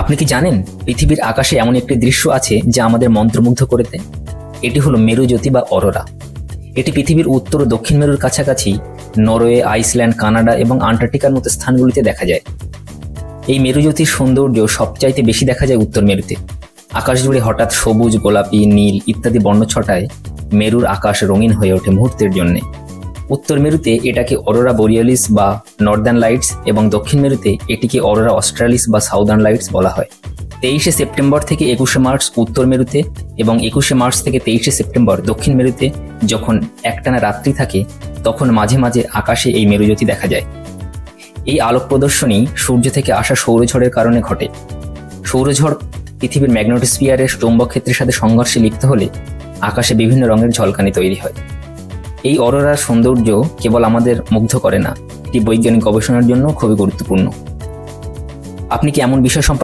আপনি কি জানেন পৃথিবীর আকাশে এমন একটি দৃশ্য আছে যা আমাদের মন্ত্রমুগ্ধ করে দেয়? এটি হলো মেরুজ্যোতি বা অরোরা। এটি পৃথিবীর উত্তর ও দক্ষিণ মেরুর কাছাকাছি নরওয়ে, আইসল্যান্ড, কানাডা এবং আন্টার্কটিকার মতো স্থানগুলিতে দেখা যায়। এই মেরুজ্যোতির সৌন্দর্য সবচাইতে বেশি দেখা যায় উত্তর মেরুতে। আকাশ জুড়ে হঠাৎ সবুজ, গোলাপি, নীল ইত্যাদি বর্ণ ছটায় মেরুর আকাশ রঙিন হয়ে ওঠে মুহূর্তের জন্যে। উত্তর মেরুতে এটাকে অরোরা বোরিয়ালিস বা নর্দার্ন লাইটস এবং দক্ষিণ মেরুতে এটিকে অরোরা অস্ট্রালিস বা সাউদার্ন লাইটস বলা হয়। 23শে সেপ্টেম্বর থেকে 21শে মার্চ উত্তর মেরুতে এবং 21শে মার্চ থেকে 23শে সেপ্টেম্বর দক্ষিণ মেরুতে যখন একটানা রাত্রি থাকে তখন মাঝে মাঝে আকাশে এই মেরুজ্যোতি দেখা যায়। এই আলোক প্রদর্শনী সূর্য থেকে আসা সৌরঝড়ের কারণে ঘটে। সৌরঝড় পৃথিবীর ম্যাগনেটোস্ফিয়ারের চৌম্বক ক্ষেত্রের সাথে সংঘর্ষে লিপ্ত হলে আকাশে বিভিন্ন রঙের ঝলকানি তৈরি হয়। এই অরোরার সৌন্দর্য কেবল আমাদের মুগ্ধ করে না, এটি বৈজ্ঞানিক গবেষণার জন্য খুবই গুরুত্বপূর্ণ। আপনি কি এমন বিষয় সম্পর্কে